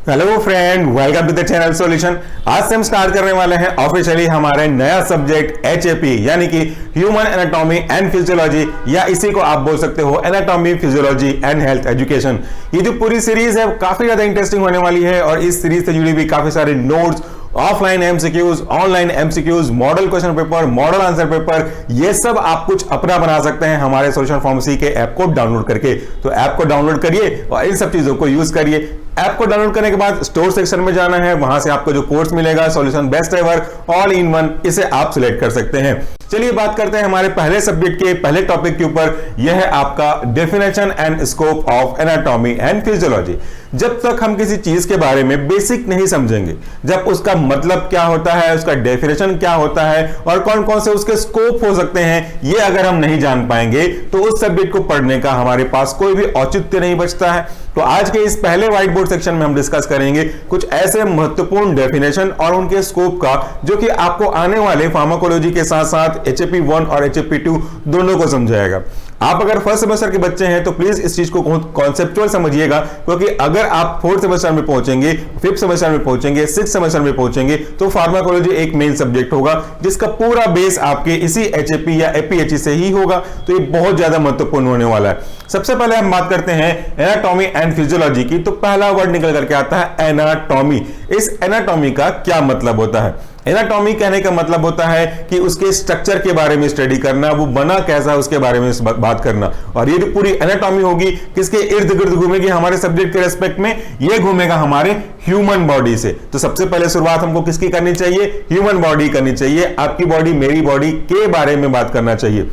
Hello friend, welcome to the channel solution. आज से हम स्टार्ट करने वाले हैं ऑफिशियली हमारे नया सब्जेक्ट HAP यानी कि ह्यूमन एनाटॉमी एंड फिजियोलॉजी, या इसी को आप बोल सकते हो anatomy physiology and health education. ये जो पूरी सीरीज है काफी ज्यादा इंटरेस्टिंग होने वाली है और इस सीरीज से जुड़ी हुई काफी सारे notes, offline MCQs, online MCQs, model question paper, model answer paper, ये सब आप कुछ अपना बना सकते हैं हमारे सॉल्यूशन फार्मेसी के ऐप को डाउनलोड करके। तो ऐप को डाउनलोड करिए और इन सब चीजों को यूज करिए। ऐप को डाउनलोड करने के बाद स्टोर सेक्शन में जाना है, वहां से आपको जो कोर्स मिलेगा solution best ever all in one, इसे आप सिलेक्ट कर सकते हैं। चलिए बात करते हैं हमारे पहले सब्जेक्ट के पहले टॉपिक के ऊपर। यह है आपका definition and scope of anatomy and physiology. जब तक हम किसी चीज के बारे में बेसिक नहीं समझेंगे, जब उसका मतलब क्या होता है, उसका डेफिनेशन क्या होता है और कौन कौन से उसके स्कोप हो सकते हैं, ये अगर हम नहीं जान पाएंगे तो उस सब्जेक्ट को पढ़ने का हमारे पास कोई भी औचित्य नहीं बचता है। तो आज के इस पहले व्हाइट बोर्ड सेक्शन में हम डिस्कस करेंगे कुछ ऐसे महत्वपूर्ण डेफिनेशन और उनके स्कोप का जो कि आपको आने वाले फार्माकोलॉजी के साथ साथ HAP 1 और HAP 2 दोनों को समझाएगा। आप अगर फर्स्ट सेमेस्टर के बच्चे हैं तो प्लीज इस चीज को कॉन्सेप्चुअल समझिएगा, क्योंकि अगर आप फोर्थ सेमेस्टर में पहुंचेंगे, फिफ्थ सेमेस्टर में पहुंचेंगे, सिक्स्थ सेमेस्टर में पहुंचेंगे तो फार्माकोलॉजी एक मेन सब्जेक्ट होगा जिसका पूरा बेस आपके इसी HAP या APHE से ही होगा। तो ये बहुत ज्यादा महत्वपूर्ण होने वाला है। सबसे पहले हम बात करते हैं एनाटॉमी एंड फिजियोलॉजी की। तो पहला वर्ड निकल करके आता है एनाटॉमी। इस एनाटॉमी का क्या मतलब होता है? एनाटॉमी कहने का मतलब होता है कि उसके स्ट्रक्चर के बारे में स्टडी करना, वो बना कैसा है उसके बारे में बात करना। और ये जो पूरी एनाटॉमी होगी किसके इर्द गिर्द घूमेगी? हमारे सब्जेक्ट के रेस्पेक्ट में ये घूमेगा हमारे ह्यूमन बॉडी से। तो सबसे पहले शुरुआत हमको किसकी करनी चाहिए? ह्यूमन बॉडी करनी चाहिए। आपकी बॉडी, मेरी बॉडी के बारे में बात करना चाहिए।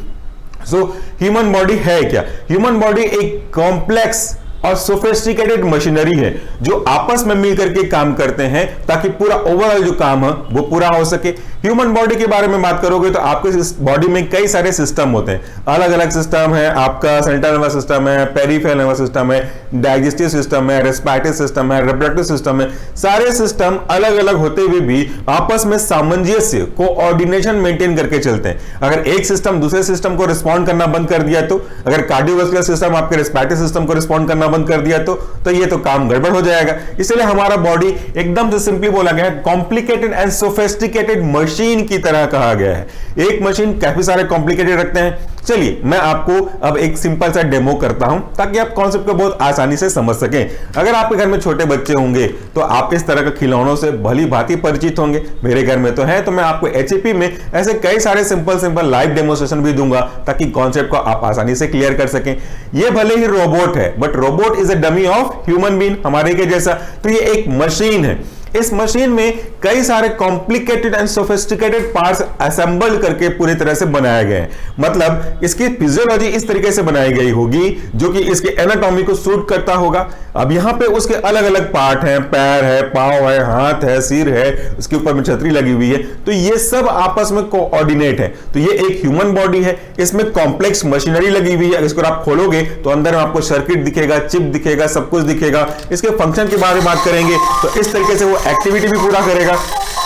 सो ह्यूमन बॉडी है क्या? ह्यूमन बॉडी एक कॉम्प्लेक्स और सोफिस्टिकेटेड मशीनरी है जो आपस में मिलकर के काम करते हैं ताकि पूरा ओवरऑल जो काम है वो पूरा हो सके। ह्यूमन बॉडी के बारे में बात करोगे तो आपके बॉडी में कई सारे सिस्टम होते हैं, अलग अलग सिस्टम है। आपका सेंट्रल नर्वस सिस्टम है, पेरिफेरल नर्वस सिस्टम है, डाइजेस्टिव सिस्टम है, रेस्पिरेटरी सिस्टम है, रिप्रोडक्टिव सिस्टम है। सारे सिस्टम अलग अलग होते हुए भी आपस में सामंजस्य, कोऑर्डिनेशन मेंटेन करके चलते हैं। अगर एक सिस्टम दूसरे सिस्टम को रिस्पॉन्ड करना बंद कर दिया तो, अगर कार्डियोवास्कुलर सिस्टम आपके रेस्पिरेटरी सिस्टम को रिस्पॉन्ड करना बंद कर दिया तो ये तो काम गड़बड़ हो जाएगा। इसलिए हमारा बॉडी एकदम से सिंपली बोला गया है कॉम्प्लिकेटेड एंड सोफिस्टिकेटेड मशीन की तरह कहा गया है। एक मशीन काफी सारे कॉम्प्लिकेटेड रखते हैं। चलिए मैं आपको अब एक सिंपल सा डेमो करता हूं ताकि आप कॉन्सेप्ट को बहुत आसानी से समझ सकें। अगर आपके घर में छोटे बच्चे होंगे तो आप इस तरह के खिलौनों से भली भांति परिचित होंगे। मेरे घर में तो है, तो मैं आपको HAP में ऐसे कई सारे सिंपल लाइव डेमोस्ट्रेशन भी दूंगा ताकि कॉन्सेप्ट को आप आसानी से क्लियर कर सकें। ये भले ही रोबोट है but robot is a dummy of human being, हमारे के जैसा। तो ये एक मशीन है। इस मशीन में कई सारे complicated and sophisticated parts assemble करके पूरी तरह से बनाए गए हैं। मतलब इसकी फिजियोलॉजी इस तरीके से बनाई गई होगी जो कि इसके एनाटॉमी को सूट करता होगा। अब यहां पे उसके अलग अलग पार्ट हैं, पैर है, पांव है, हाथ है, सिर है, उसके ऊपर में छतरी लगी हुई है। तो ये सब आपस में कोऑर्डिनेट है। तो ये एक ह्यूमन बॉडी है, इसमें कॉम्प्लेक्स मशीनरी लगी हुई है। इसको आप खोलोगे तो अंदर में आपको सर्किट दिखेगा, चिप दिखेगा, सब कुछ दिखेगा। इसके फंक्शन के बारे में बात करेंगे तो इस तरीके से वो एक्टिविटी भी पूरा करेगा।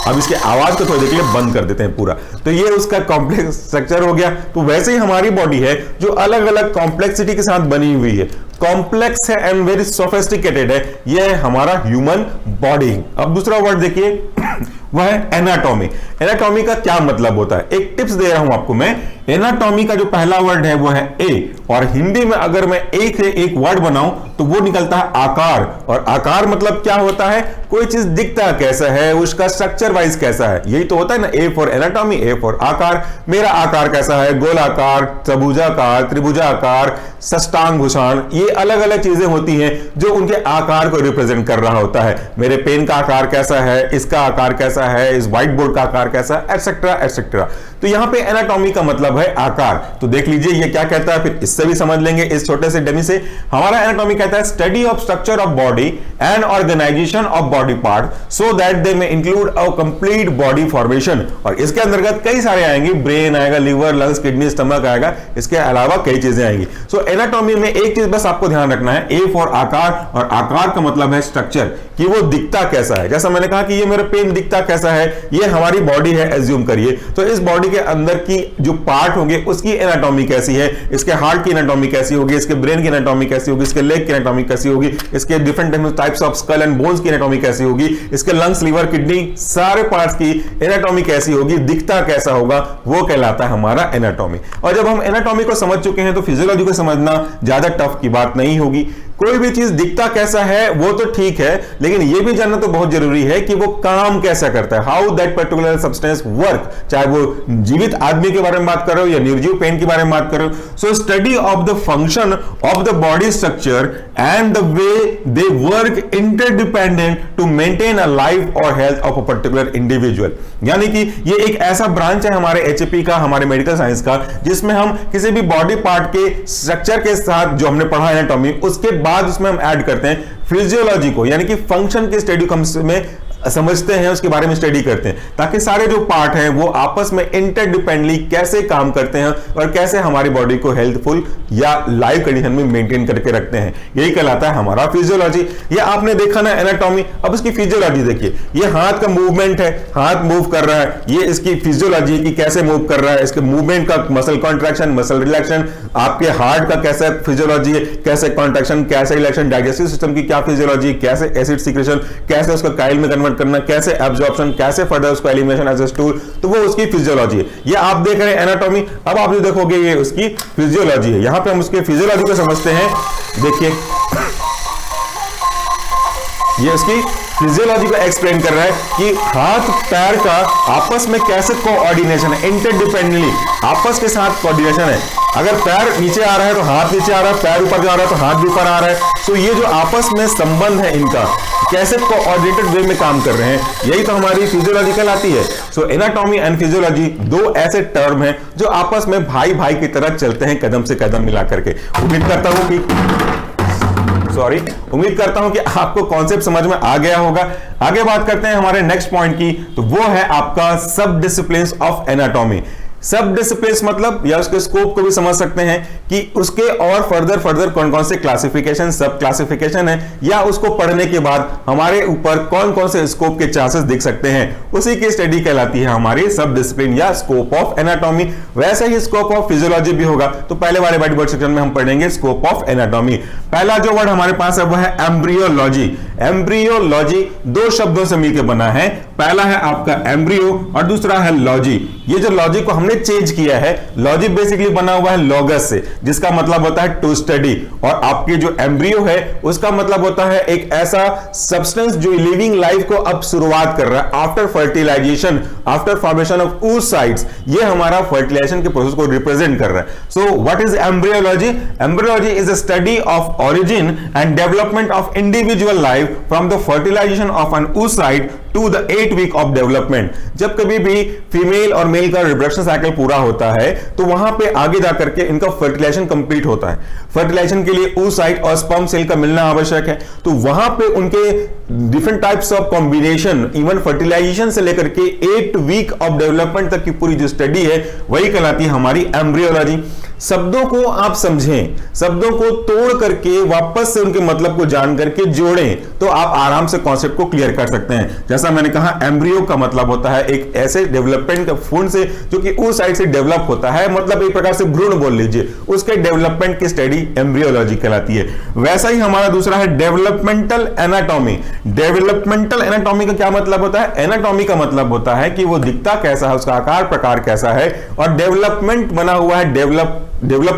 अब इसके आवाज को थोड़ी देर के लिए बंद कर देते हैं पूरा। तो ये उसका कॉम्प्लेक्स स्ट्रक्चर हो गया। तो वैसे ही हमारी बॉडी है जो अलग अलग कॉम्प्लेक्सिटी के साथ बनी हुई है, कॉम्प्लेक्स है एंड वेरी सोफिस्टिकेटेड है। यह है हमारा ह्यूमन बॉडी। अब दूसरा वर्ड देखिए वह है एनाटॉमी। एनाटॉमी का क्या मतलब होता है? एक टिप्स दे रहा हूं आपको मैं। एनाटॉमी का जो पहला वर्ड है वो है ए, और हिंदी में अगर मैं एक से एक वर्ड बनाऊं तो वो निकलता है आकार। और आकार मतलब क्या होता है? कोई चीज दिखता कैसा है, उसका स्ट्रक्चर वाइज कैसा है। यही तो होता है ना, A for anatomy, A for आकार। मेरा आकार कैसा है? गोलाकार, चबुजाकार, त्रिभुजाकार, षष्टांग भूषण, ये अलग अलग चीजें होती हैं जो उनके आकार को रिप्रेजेंट कर रहा होता है। मेरे पेन का आकार कैसा है, इसका आकार कैसा है, इस व्हाइट बोर्ड का आकार कैसा है, एटसेट्रा एटसेट्रा। तो यहां पे एनाटॉमी का मतलब है आकार। तो देख लीजिए ये क्या कहता है, फिर इससे भी समझ लेंगे इस छोटे से डमी से। हमारा एनाटॉमी कहता है study of structure of body and organisation of body part so that they may include a complete body formation. और इसके अंतर्गत कई सारे आएंगे, ब्रेन आएगा, लिवर, लंग्स, किडनी, स्टमक आएगा, इसके अलावा कई चीजें आएंगी। सो एनाटॉमी में एक चीज बस आपको ध्यान रखना है, ए फॉर आकार, और आकार का मतलब है स्ट्रक्चर, कि वो दिखता कैसा है। जैसा मैंने कहा कि ये मेरा पेन दिखता कैसा है, ये हमारी बॉडी है एज्यूम करिए। तो इस बॉडी बॉडी के अंदर की जो पार्ट होंगे उसकी एनाटॉमी कैसी है, इसके हार्ट की एनाटॉमी कैसी होगी, इसके ब्रेन की एनाटॉमी कैसी होगी, इसके लेग की एनाटॉमी कैसी होगी, इसके different types of skull and bones की एनाटॉमी कैसी होगी, इसके लंग्स, लीवर, किडनी, सारे पार्ट्स की एनाटॉमी कैसी होगी, दिखता कैसा होगा, वो कहलाता है हमारा एनाटॉमी। और जब हम एनाटॉमी को समझ चुके हैं तो फिजियोलॉजी को समझना ज्यादा टफ की बात नहीं होगी। कोई भी चीज दिखता कैसा है वो तो ठीक है, लेकिन यह भी जानना तो बहुत जरूरी है कि वो काम कैसा करता है, how that particular substance work, चाहे वो जीवित आदमी के बारे में बात कर रहे हो या निर्जीव पेन के बारे में बात कर रहे हो। So study of the function of the body structure and the way they work interdependent to maintain a life और health of a particular individual. यानी कि ये एक ऐसा ब्रांच है हमारे एचएपी का, हमारे मेडिकल साइंस का, जिसमें हम किसी भी बॉडी पार्ट के स्ट्रक्चर के साथ जो हमने पढ़ा एनाटॉमी, उसके बाद उसमें हम ऐड करते हैं फिजियोलॉजी को, यानी कि फंक्शन के स्टडी को में समझते हैं, उसके बारे में स्टडी करते हैं, ताकि सारे जो पार्ट हैं वो आपस में इंटरडिपेंडेंटली कैसे काम करते हैं और कैसे हमारी बॉडी को हेल्थफुल या लाइव कंडीशन में मेंटेन करके रखते हैं। यही कहलाता है हमारा फिजियोलॉजी। ये आपने देखा ना एनाटॉमी, अब इसकी फिजियोलॉजी देखिए। ये हाथ का मूवमेंट है, हाथ मूव कर रहा है, ये इसकी फिजियोलॉजी की कैसे मूव कर रहा है, इसके मूवमेंट का मसल कॉन्ट्रैक्शन, मसल रिलैक्शन, आपके हार्ट का कैसा फिजियोलॉजी है, कैसे कॉन्ट्रैक्शन, कैसे रिलैक्शन, डाइजेस्टिव सिस्टम की क्या फिजियोलॉजी, कैसे एसिड सीक्रेशन, कैसे उसका काइल में कन्वर्ट करना, कैसे एब्जॉर्प्शन, कैसे फर्दर उसको एलिमिनेशन एज अ स्टूल, तो वो उसकी फिजियोलॉजी है। ये आप देख रहे हैं एनाटॉमी, अब आप जो देखोगे ये उसकी फिजियोलॉजी है। यहां पे हम उसके फिजियोलॉजी को समझते हैं। देखिए ये उसकी फिजियोलॉजी को एक्सप्लेन कर रहा है कि हाथ पैर का आपस में कैसे कोऑर्डिनेशन है, इंटरडिपेंडेंटली आपस के साथ कोऑर्डिनेशन है। अगर पैर नीचे आ रहा है तो हाथ नीचे आ रहा है, पैर ऊपर जा रहा है तो हाथ भी ऊपर आ रहा है। तो ये जो आपस में संबंध है इनका, कैसे कोऑर्डिनेटेड वे में काम कर रहे हैं, यही तो हमारी फिजियोलॉजी कहलाती है। सो एनाटॉमी एंड फिजियोलॉजी दो ऐसे टर्म हैं जो आपस में भाई भाई की तरह चलते हैं, कदम से कदम मिला करके। उम्मीद करता हूं कि आपको कॉन्सेप्ट समझ में आ गया होगा। आगे बात करते हैं हमारे नेक्स्ट पॉइंट की, तो वो है आपका सब डिसिप्लिन्स ऑफ एनाटॉमी। सब डिसिप्लिन्स मतलब, या उसके स्कोप को भी समझ सकते हैं कि उसके और फर्दर कौन कौन से क्लासिफिकेशन, सब क्लासिफिकेशन है, या उसको पढ़ने के बाद हमारे ऊपर कौन कौन से स्कोप के चांसेस दिख सकते हैं, उसी की स्टडी कहलाती है हमारी सब डिसिप्लिन या स्कोप ऑफ एनाटॉमी। वैसे ही स्कोप ऑफ फिजियोलॉजी भी होगा, तो पहले वाले बॉडी वर्ड सेक्शन में हम पढ़ेंगे स्कोप ऑफ एनाटॉमी। पहला जो वर्ड हमारे पास है वो है एम्ब्रियोलॉजी। एम्ब्रियोलॉजी दो शब्दों से मिलकर बना है, पहला है आपका एम्ब्रियो और दूसरा है लॉजी। ये जो लॉजी को हमने चेंज किया है, लॉजी बेसिकली बना हुआ है लॉगस से, जिसका मतलब होता है टू स्टडी, और आपके जो एम्ब्रियो है उसका मतलब होता है एक ऐसा सब्सटेंस जो लिविंग लाइफ को अब शुरुआत कर रहा है after fertilisation, after formation of oocytes। ये हमारा फर्टिलाइजेशन के प्रोसेस को रिप्रेजेंट कर रहा है। So what is embryology? Embryology is a study of origin and development of individual life from the fertilisation of an oocyte to the 8 week of development. जब कभी भी फीमेल और मेल का रिप्रोडक्शन साइकिल पूरा होता है तो वहां पे आगे जाकर के इनका फर्टिलाइजेशन कंप्लीट होता है। फर्टिलाइजेशन के लिए oocyte और स्पर्म सेल का मिलना आवश्यक है, तो वहां पे उनके different types of combination, even fertilisation से लेकर के 8 वीक ऑफ डेवलपमेंट तक की पूरी जो स्टडी है वही कहलाती है हमारी एम्ब्रियोलॉजी। शब्दों को आप समझें, शब्दों को तोड़ करके वापस से उनके मतलब को जान करके जोड़ें, तो आप आराम से कॉन्सेप्ट को क्लियर कर सकते हैं। जैसा मैंने कहा, एम्ब्रियो का मतलब होता है एक ऐसे डेवलपमेंट का फूड से जो कि उस साइड से डेवलप होता है, मतलब एक प्रकार से भ्रूण बोल लीजिए, उसके डेवलपमेंट की स्टडी एम्ब्रियोलॉजी कहलाती है। वैसा ही हमारा दूसरा है डेवलपमेंटल एनाटॉमी। डेवलपमेंटल एनाटॉमी का क्या मतलब होता है? एनाटॉमी का मतलब होता है कि वो दिखता कैसा है, उसका आकार प्रकार कैसा है, और डेवलपमेंट बना हुआ है डेवलप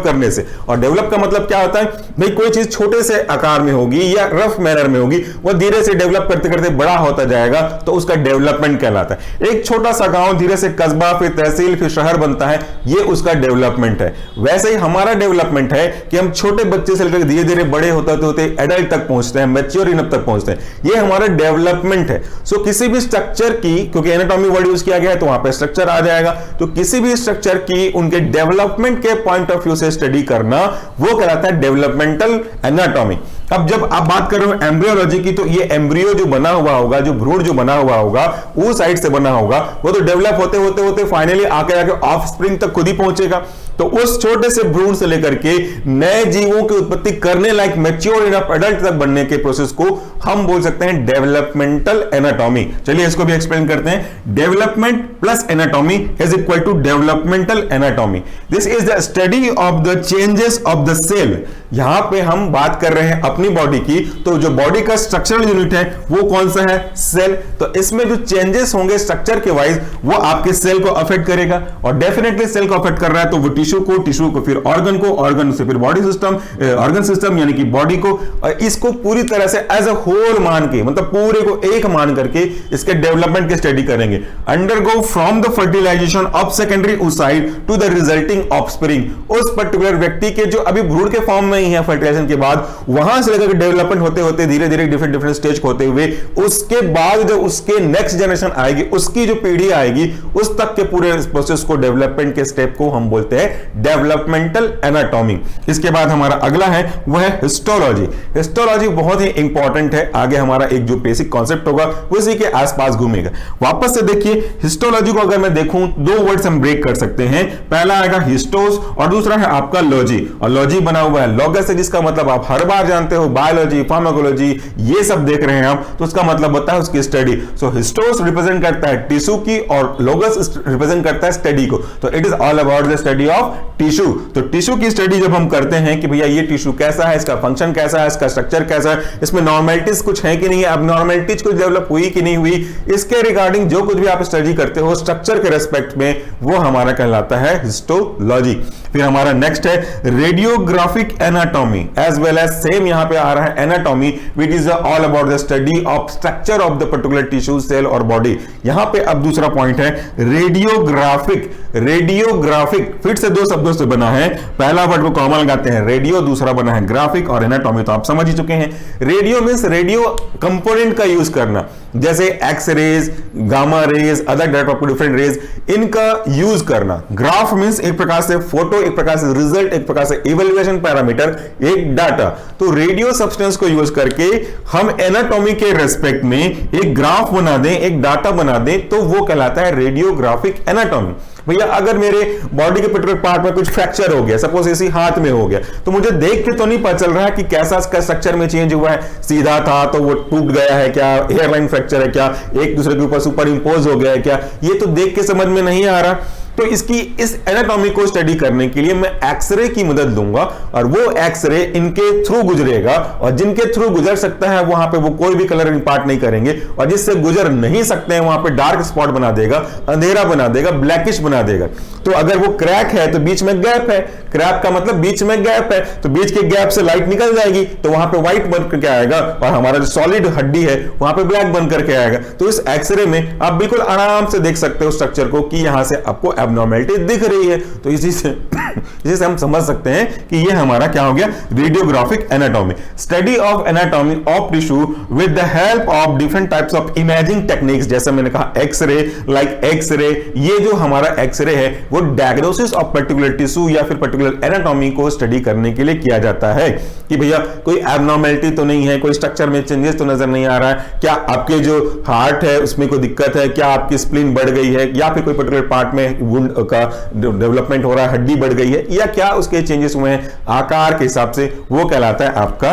करने से। और डेवलप का मतलब क्या होता है? भाई कोई चीज छोटे से आकार में होगी या रफ मैनर में होगी, वो धीरे से डेवलप करते करते बड़ा होता जाएगा, तो उसका डेवलपमेंट कहलाता है। एक छोटा सा गांव धीरे से कस्बा, फिर तहसील, फिर शहर बनता है, ये उसका डेवलपमेंट है। वैसे ही हमारा डेवलपमेंट है कि हम छोटे बच्चे से लेकर धीरे धीरे बड़े होते एडल्ट तक पहुंचते हैं, मैच्योर इनफ तक पहुंचते हैं, ये हमारा डेवलपमेंट है। सो किसी भी स्ट्रक्चर की, क्योंकि एनाटॉमी वर्ड यूज किया गया है तो वहां पे स्ट्रक्चर आ जाएगा, तो किसी भी स्ट्रक्चर की उनके डेवलपमेंट के पॉइंट ऑफ व्यू से स्टडी करना वो कहलाता है डेवलपमेंटल एनाटॉमी। अब जब आप बात कर रहे हो एम्ब्रियोलॉजी की, तो ये एम्ब्रियो जो बना हुआ होगा, जो भ्रूण जो बना हुआ होगा, वो साइड से बना होगा, वो तो डेवलप होते होते होते फाइनली आके ऑफ स्प्रिंग तक खुद ही पहुंचेगा। तो उस छोटे से भ्रूण से लेकर के नए जीवों की उत्पत्ति करने लायक मैच्योर इनफ एडल्ट तक बनने के प्रोसेस को हम बोल सकते हैं डेवलपमेंटल एनाटॉमी। चलिए इसको भी एक्सप्लेन करते हैं। Development plus anatomy is equal to developmental anatomy. This is the study of the changes of the cell. यहां पे हम बात कर रहे हैं अपनी बॉडी की, तो जो बॉडी का स्ट्रक्चरल यूनिट है वो कौन सा है? सेल। तो इसमें जो चेंजेस होंगे स्ट्रक्चर के वाइज वो आपके सेल को अफेक्ट करेगा, और डेफिनेटली सेल को अफेक्ट कर रहा है तो वो टिश्यू को फिर ऑर्गन को, ऑर्गन से फिर बॉडी सिस्टम, ऑर्गन सिस्टम यानी कि बॉडी को, इसको पूरी तरह से एज अ होल मान के, मतलब पूरे को एक मान करके इसके डेवलपमेंट की स्टडी करेंगे। Undergo from the fertilisation of secondary oocyte to the resulting offspring. उस पर्टिकुलर व्यक्ति के जो अभी भ्रूण के फॉर्म में ही है फर्टिलाइजेशन के बाद, वहां से लेकर डेवलपमेंट होते होते धीरे धीरे डिफरेंट स्टेज होते हुए उसके बाद जो उसके नेक्स्ट जनरेशन आएगी, उसकी जो पीढ़ी आएगी, उस तक के पूरे प्रोसेस को, डेवलपमेंट के स्टेप को हम बोलते हैं डेवलपमेंटल एनाटॉमी। इसके बाद हमारा अगला है वह है हिस्टोलॉजी। हिस्टोलॉजी बहुत ही इंपॉर्टेंट है। आगे हमारा एक जो बेसिक कॉन्सेप्ट होगा वो इसी के आसपास घूमेगा। वापस से देखिए, हिस्टोलॉजी को अगर मैं देखूं, दो वर्ड्स हम ब्रेक कर सकते हैं। पहला आएगा हिस्टोस और दूसरा है आपका लॉजी। और लॉजी बना हुआ है लॉगस से, जिसका मतलब आप हर बार जानते हो, बायोलॉजी, फार्माकोलॉजी, ये सब देख रहे हैं आप, तो उसका मतलब होता है उसकी स्टडी। सो हिस्टोस रिप्रेजेंट करता है टिश्यू की और लोगस रिप्रेजेंट करता है स्टडी को। तो it is all about the study of tissue. तो टिश्यू की स्टडी जब हम करते हैं कि भैया ये टिश्यू कैसा है, इसका फंक्शन कैसा है, इसका स्ट्रक्चर कैसा है, इसमें नॉर्मेलिटीज कुछ है कि नहीं है, एबनॉर्मेलिटीज कुछ डेवलप हुई कि नहीं हुई, इसके रिगार्डिंग जो कुछ भी आप स्टडी करते हो स्ट्रक्चर के रेस्पेक्ट में, वो हमारा कहलाता है हिस्टोलॉजी। फिर हमारा नेक्स्ट है radiographic anatomy, as well as same यहां पे आ रहा है anatomy, which is all about the study of structure of the particular tissue, cell और बॉडी। यहां पे अब दूसरा पॉइंट है रेडियोग्राफिक। रेडियोग्राफिक फिर से दो शब्दों से बना है, पहला वर्ड को कॉमन लगाते हैं रेडियो, दूसरा बना है ग्राफिक, और एनाटॉमी तो आप समझ ही चुके हैं। रेडियो मींस रेडियो कंपोनेंट का यूज करना, जैसे X rays, gamma rays, other type of different rays, इनका यूज करना। ग्राफ मींस एक प्रकार से फोटो, एक प्रकार से रिजल्ट, एक प्रकार से इवैल्यूएशन पैरामीटर, एक डाटा। तो रेडियो सब्सटेंस को यूज करके हम एनाटॉमी के रेस्पेक्ट में एक ग्राफ बना दें, एक डाटा बना दें, तो वो कहलाता है रेडियोग्राफिक एनाटॉमी। भैया अगर मेरे बॉडी के पर्टिकुलर पार्ट में कुछ फ्रैक्चर हो गया, सपोज इसी हाथ में हो गया, तो मुझे देख के तो नहीं पता चल रहा है कि कैसा इसका स्ट्रक्चर में चेंज हुआ है, सीधा था तो वो टूट गया है क्या, हेयरलाइन फ्रैक्चर है क्या, एक दूसरे के ऊपर सुपर इंपोज हो गया है क्या, ये तो देख के समझ में नहीं आ रहा। तो इसकी इस एनाटॉमी को स्टडी करने के लिए मैं एक्सरे की मदद लूंगा, और वो एक्सरे इनके थ्रू गुजरेगा, और जिनके थ्रू गुजर सकता है वहां पे वो कोई भी कलर इंपार्ट नहीं करेंगे, और जिससे गुजर नहीं सकते हैं वहां पे डार्क स्पॉट बना देगा, अंधेरा बना देगा, ब्लैकिश बना देगा। तो अगर वो क्रैक है तो बीच में गैप है, क्रैक का मतलब बीच में गैप है, तो बीच के गैप से लाइट निकल जाएगी, तो वहां पे व्हाइट बन करके आएगा, और हमारा जो सॉलिड हड्डी है वहां पे ब्लैक बन करके आएगा। तो इस एक्सरे में आप बिल्कुल आराम से देख सकते हो स्ट्रक्चर को कि यहां से आपको एबनॉर्मेलिटी दिख रही है। तो इसी से हम समझ सकते हैं कि ये हमारा क्या हो गया, radiographic anatomy. Study of anatomy of tissue with the help of different types of imaging techniques, जैसे मैंने कहा एक्सरे, लाइक एक्सरे, ये जो हमारा एक्सरे है वो डायग्नोसिस ऑफ पर्टिकुलर टिश्यू या फिर पर्टिकुलर एनाटॉमी को स्टडी करने के लिए किया जाता है कि भैया कोई एबनॉर्मेलिटी तो नहीं है, कोई स्ट्रक्चर में चेंजेस तो नजर नहीं आ रहा है, क्या आपके जो हार्ट है उसमें कोई दिक्कत है, क्या आपकी स्प्लीन बढ़ गई है, या फिर कोई पर्टिकुलर पार्ट में वुंड का डेवलपमेंट हो रहा है, हड्डी बढ़ गई है, या क्या उसके चेंजेस हुए हैं आकार के हिसाब से, वो कहलाता है आपका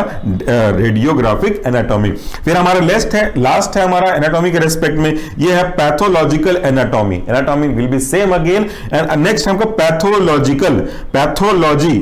रेडियोग्राफिक एनाटॉमी। फिर हमारा लास्ट है हमारा एनाटॉमी के रेस्पेक्ट में, ये है pathological anatomy. Anatomy will be same again, and next हमको pathology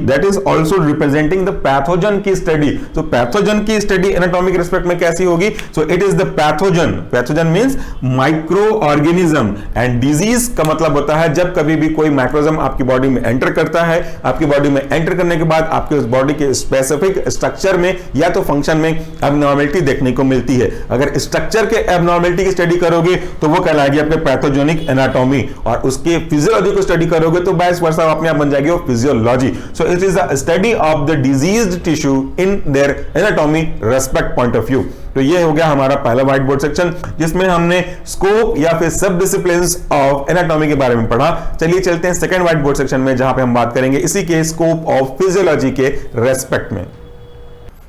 that is also representing the pathogen की स्टडी। तो पैथोजन की स्टडी एनाटॉमी के रेस्पेक्ट में कैसी होगी? So it is the pathogen means microorganism, and disease का मतलब होता है जब कभी भी कोई माइक्रोजम आपकी बॉडी में एंटर करता है, आपकी बॉडी में एंटर करने के बाद आपके उस बॉडी के स्पेसिफिक स्ट्रक्चर में या तो फंक्शन में एबनॉर्मेलिटी देखने को मिलती है। अगर स्ट्रक्चर के एबनॉर्मेलिटी की स्टडी करोगे तो वो कहलाएगी आपके पैथोजेनिक एनाटॉमी, और उसके फिजियोलॉजी को स्टडी करोगे तो वाइस वर्सा अपने आप बन जाएगी वो physiology. So it is the study of the diseased tissue in their anatomy respect point of view. तो ये हो गया हमारा पहला व्हाइट बोर्ड सेक्शन, जिसमें हमने स्कोप या फिर सब डिसिप्लिन्स ऑफ एनाटॉमी के बारे में पढ़ा। चलिए चलते हैं सेकंड व्हाइट बोर्ड सेक्शन में, जहां पे हम बात करेंगे इसी के स्कोप ऑफ फिजियोलॉजी के रेस्पेक्ट में।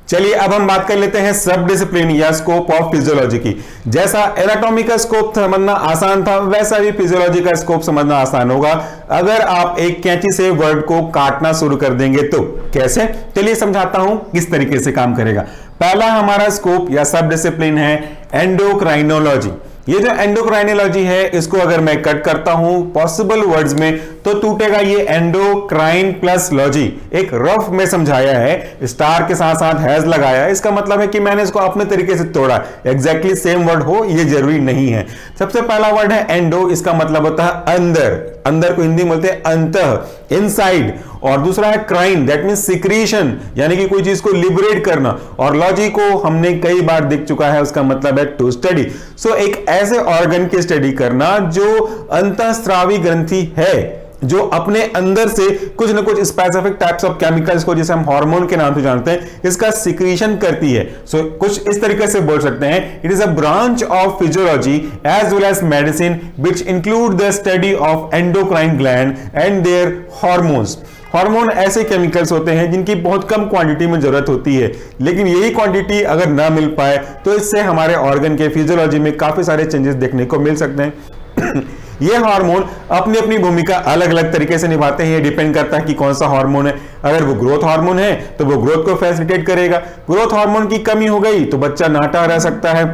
चलिए अब हम बात कर लेते हैं सब डिसिप्लिन या स्कोप ऑफ फिजियोलॉजी की। जैसा एनाटॉमी का स्कोप समझना आसान था, वैसा ही फिजियोलॉजी का स्कोप समझना आसान होगा अगर आप एक कैंची से वर्ड को काटना शुरू कर देंगे। तो कैसे, चलिए समझाता हूं किस तरीके से काम करेगा। पहला हमारा स्कोप या सब डिसिप्लिन है एंडोक्राइनोलॉजी। ये जो एंडोक्राइनोलॉजी है, इसको अगर मैं कट करता हूं पॉसिबल वर्ड्स में तो टूटेगा ये एंडोक्राइन प्लस लॉजी। एक रफ में समझाया है, स्टार के साथ साथ हैज लगाया है, इसका मतलब है कि मैंने इसको अपने तरीके से तोड़ा। एग्जैक्टली सेम वर्ड हो ये जरूरी नहीं है। सबसे पहला वर्ड है एंडो, इसका मतलब होता है अंदर, अंदर को हिंदी में बोलते हैं अंतः, इनसाइड। और दूसरा है क्राइन, दैट मींस सिक्रीशन, यानी कि कोई चीज को लिबरेट करना। और लॉजी को हमने कई बार देख चुका है, उसका मतलब है टू स्टडी। सो एक ऐसे ऑर्गन की स्टडी करना जो अंतःस्रावी ग्रंथि है, जो अपने अंदर से कुछ न कुछ स्पेसिफिक टाइप्स ऑफ केमिकल्स को, जिसे हम हार्मोन के नाम से जानते हैं, इसका सिक्रीशन करती है। सो कुछ इस तरीके से बोल सकते हैं, it is a branch of physiology as well as medicine which include the study of endocrine gland and their hormones. Hormone ऐसे केमिकल्स होते हैं जिनकी बहुत कम क्वांटिटी में जरूरत होती है, लेकिन यही क्वांटिटी अगर ना मिल पाए तो इससे हमारे ऑर्गन के फिजियोलॉजी में काफी सारे चेंजेस देखने को मिल सकते हैं। ये हार्मोन अपनी अपनी भूमिका अलग अलग तरीके से निभाते हैं। ये डिपेंड करता है कि कौन सा हार्मोन है। अगर वो ग्रोथ हार्मोन है तो वो ग्रोथ को फैसिलिटेट करेगा। ग्रोथ हार्मोन की कमी हो गई तो बच्चा नाटा रह सकता है।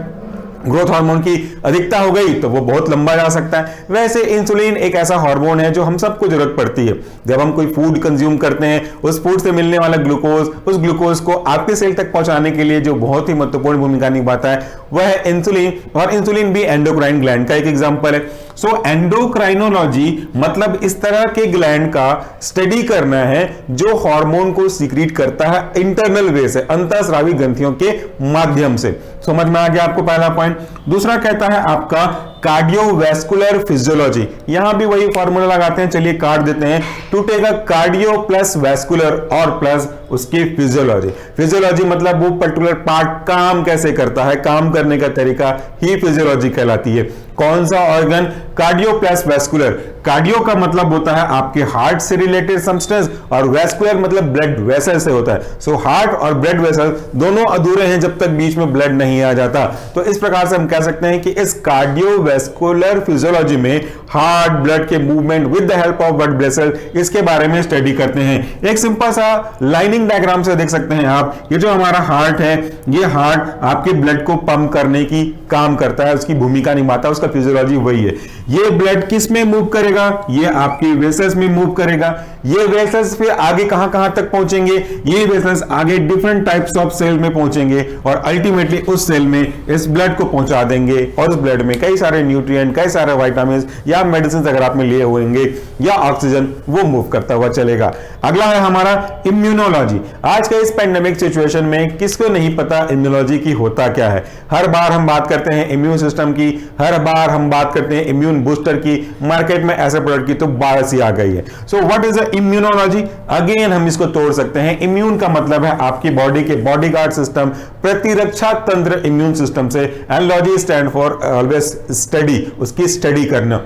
ग्रोथ हार्मोन की अधिकता हो गई तो वो बहुत लंबा जा सकता है। वैसे इंसुलिन एक ऐसा हार्मोन है जो हम सबको जरूरत पड़ती है। जब हम कोई फूड कंज्यूम करते हैं, उस फूड से मिलने वाला ग्लूकोज, उस ग्लूकोज को आपके सेल तक पहुंचाने के लिए जो बहुत ही महत्वपूर्ण भूमिका निभाता है वह है इंसुलिन। और इंसुलिन भी एंडोक्राइन ग्लैंड का एक एग्जांपल है। सो एंडोक्राइनोलॉजी मतलब इस तरह के ग्लैंड का स्टडी करना है जो हार्मोन को सीक्रेट करता है इंटरनल वे से, अंतःस्रावी ग्रंथियों के माध्यम से। समझ में आ गया आपको पहला पॉइंट। दूसरा कहता है आपका कार्डियोवैस्कुलर फिजियोलॉजी। यहां भी वही फॉर्मूला लगाते हैं, चलिए काट देते हैं। टूटेगा कार्डियो प्लस वैस्कुलर और प्लस उसकी फिजियोलॉजी। फिजियोलॉजी मतलब वो पर्टिकुलर पार्ट काम कैसे करता है, काम करने का तरीका ही फिजियोलॉजी कहलाती है। कौन सा organ? Cardio plus vascular. Cardio का मतलब होता है आपके हार्ट से रिलेटेड सब्सटेंस और वैस्कुलर मतलब ब्लड वेसल से होता है। सो हार्ट और ब्लड वेसल दोनों अधूरे हैं जब तक बीच में ब्लड नहीं आ जाता। तो इस प्रकार से हम कह सकते हैं कि इस कार्डियोवैस्कुलर फिजियोलॉजी में हार्ट ब्लड के movement with the help of blood vessel, इसके बारे में स्टडी करते हैं। एक सिंपल सा लाइनिंग डायग्राम से देख सकते हैं आप, ये जो हमारा हार्ट है, ये हार्ट आपके ब्लड को पंप करने की काम करता है, उसकी भूमिका निभाता है, उसका फिजियोलॉजी वही है। ये ब्लड किस में मूव करेगा? ये आपकी वेसल्स में मूव करेगा। ये वेसल्स फिर आगे कहां कहां तक पहुंचेंगे? ये वेसल्स आगे डिफरेंट टाइप्स ऑफ सेल में पहुंचेंगे और अल्टीमेटली उस सेल में इस ब्लड को पहुंचा देंगे और उस ब्लड में कई सारे न्यूट्रिएंट, कई सारे विटामिन या मेडिसिन अगर आप में लिए होंगे या ऑक्सीजन, वो मूव करता हुआ चलेगा। अगला है हमारा इम्यूनोलॉजी। आज के इस पेंडेमिक सिचुएशन में किसको नहीं पता इम्यूनोलॉजी की होता क्या है। हर बार हम बात करते हैं इम्यून सिस्टम की, हर बार हम बात करते हैं इम्यून बूस्टर की, मार्केट में ऐसे प्रोडक्ट की तो बारिश ही आ गई है। So what is the immunology? Again हम इसको तोड़ सकते हैं। इम्यून का मतलब है आपकी बॉडी के बॉडीगार्ड सिस्टम, प्रतिरक्षा तंत्र इम्यून सिस्टम से, and logy stand for always study, उसकी स्टडी करना।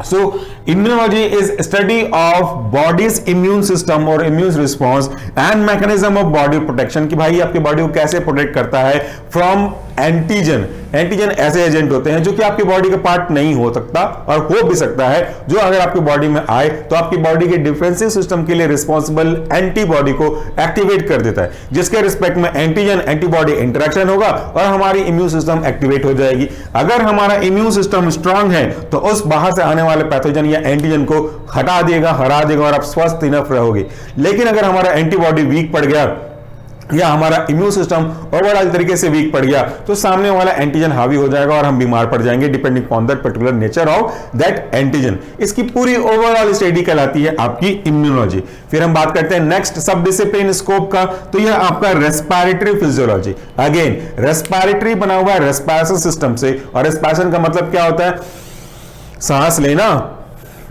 So immunology is study of body's immune system or immune response and mechanism of body protection, कि भाई आपकी बॉडी को कैसे प्रोटेक्ट करता है फ्रॉम एंटीजन। एंटीजन ऐसे एजेंट होते हैं जो कि आपकी बॉडी का पार्ट नहीं हो सकता और हो भी सकता है, जो अगर आपकी बॉडी में आए तो आपकी बॉडी के डिफेंसिव सिस्टम के लिए रिस्पॉन्सिबल एंटीबॉडी को एक्टिवेट कर देता है, जिसके रिस्पेक्ट में एंटीजन एंटीबॉडी इंटरेक्शन होगा और हमारी इम्यून सिस्टम एक्टिवेट हो जाएगी। अगर हमारा इम्यून सिस्टम स्ट्रांग है तो उस बाहर से आने वाले पैथोजन या एंटीजन को हटा देगा, हरा देगा और आप स्वस्थ इनफ रहोगे। लेकिन अगर हमारा एंटीबॉडी वीक पड़ गया या हमारा इम्यून सिस्टम ओवरऑल तरीके से वीक पड़ गया तो सामने वाला एंटीजन हावी हो जाएगा और हम बीमार पड़ जाएंगे, depending on that particular nature of that antigen. इसकी पूरी ओवरऑल स्टडी कहलाती है आपकी इम्यूनोलॉजी। फिर हम बात करते हैं नेक्स्ट सब डिसिप्लिन स्कोप का, तो यह आपका रेस्पिरेटरी फिजियोलॉजी। अगेन रेस्पिरेटरी बना हुआ है रेस्पिरेशन सिस्टम से, और रेस्पिरेशन का मतलब क्या होता है? सांस लेना,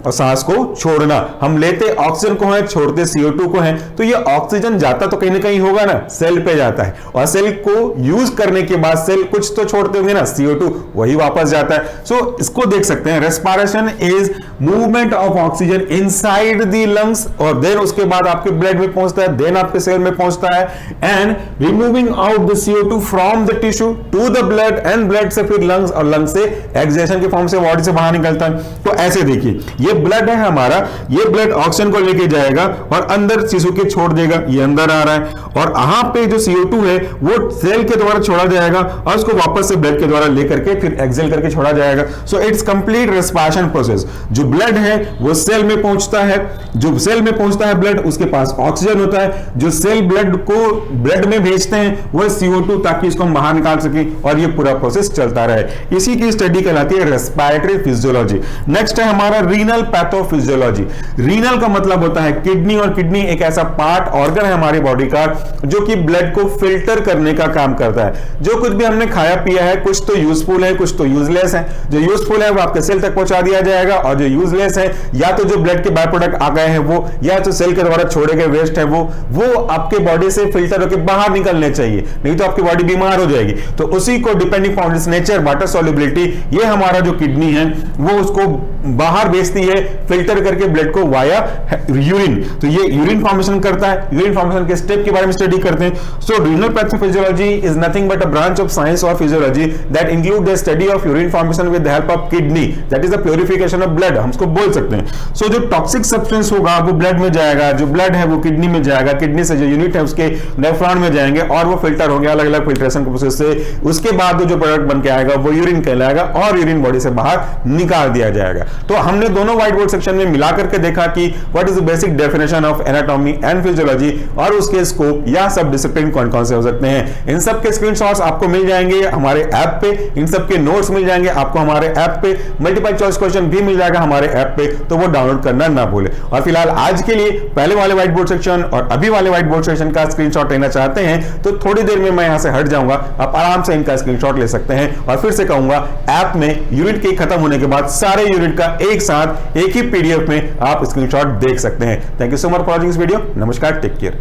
और सांस को छोड़ना। हम लेते ऑक्सीजन को है, छोड़ते CO2 को है, तो ये ऑक्सीजन जाता तो कहीं ना कहीं होगा ना, सेल पे जाता है, और सेल को यूज करने के बाद सेल कुछ तो छोड़ते होंगे ना, CO2, वही वापस जाता है। सो इसको देख सकते हैं, respiration is movement of oxygen inside the lungs, और देन उसके बाद आपके ब्लड में पहुंचता है, देन आपके सेल में पहुंचता है, and removing out the CO2 from the tissue to the blood, and blood से फिर लंग्स, और लंग्स से एक्सहेलेशन के फॉर्म से बॉडी से बाहर निकलता है। तो ऐसे देखिए, ये ब्लड है हमारा, ये ब्लड ऑक्सीजन को लेके जाएगा और अंदर टिश्यू के छोड़ देगा, ये अंदर आ रहा है, और यहां पे जो CO2 है वो सेल के द्वारा छोड़ा जाएगा और उसको वापस से ब्लड के द्वारा लेकर के फिर एक्सहेल करके छोड़ा जाएगा। So it's complete respiration process. जो ब्लड है वो सेल में पहुंचता है, जो सेल में पहुंचता है ब्लड, उसके पास ऑक्सीजन होता है, जो सेल ब्लड को ब्लड में भेजते हैं वो CO2, ताकि इसको हम बाहर निकाल सके, और ये पूरा प्रोसेस चलता रहे। इसी की स्टडी कहलाती है रेस्पिरेटरी फिजियोलॉजी। नेक्स्ट है हमारा रीनल पैथोफिजियोलॉजी। रीनल का मतलब होता है किडनी, और किडनी एक ऐसा पार्ट ऑर्गन है हमारी बॉडी का जो कि ब्लड को फिल्टर करने का काम करता है। जो कुछ भी हमने खाया पिया है, कुछ तो यूजफुल है, कुछ तो यूजलेस है। जो यूजफुल है वो आपके सेल तक पहुंचा दिया जाएगा, और जो यूजलेस है या तो जो ब्लड के बाय प्रोडक्ट आ गए हैं वो, या तो सेल के द्वारा छोड़े गए वेस्ट है वो आपके बॉडी से फिल्टर होकर बाहर निकलने चाहिए, नहीं तो आपकी बॉडी बीमार हो जाएगी। तो उसी को depending on it's nature, water solubility, ये हमारा जो किडनी है वो उसको बाहर भेजती है फिल्टर करके ब्लड को वाया यूरिन। तो ये यूरिन फॉर्मेशन करता है। यूरिन फॉर्मेशन के स्टेप के बारे में स्टडी करते हैं। So renal pathophysiology is nothing but a branch of science of physiology that include the study of urine formation with the help of kidney, that is the purification of blood, हम इसको बोल सकते हैं। सो जो toxic substance होगा वो blood में जाएगा, जो ब्लड है वो किडनी में जाएगा, किडनी से जो यूनिट है उसके नेफ्रॉन में जाएंगे, और वो फिल्टर होंगे अलग अलग फिल्ट्रेशन प्रोसेस से। उसके बाद जो प्रोडक्ट बन के आएगा वो यूरिन कहलाएगा, और यूरिन बॉडी से बाहर निकाल दिया जाएगा। तो हमने दोनों व्हाइट बोर्ड सेक्शन में मिला करके देखा कि what is the basic definition of anatomy and physiology, और उसके स्कोप या सब डिसिप्लिन कौन कौन से हो सकते हैं। इन सब के स्क्रीनशॉट्स आपको मिल जाएंगे हमारे ऐप पे, इन सब के नोट्स मिल जाएंगे आपको हमारे ऐप पे, मल्टीपल चॉइस क्वेश्चन भी मिल जाएगा हमारे ऐप पे, तो वो डाउनलोड करना ना भूले। और फिलहाल आज के लिए पहले वाले व्हाइट बोर्ड सेक्शन और अभी वाले व्हाइट बोर्ड सेक्शन का स्क्रीनशॉट लेना चाहते हैं तो थोड़ी देर में मैं यहां से हट जाऊंगा, आप आराम से इनका स्क्रीनशॉट ले सकते हैं। और फिर से कहूंगा, ऐप में यूनिट के खत्म होने के बाद सारे यूनिट का एक साथ एक ही PDF में आप स्क्रीनशॉट देख सकते हैं। Thank you so much for watching this video. नमस्कार, टेक केयर।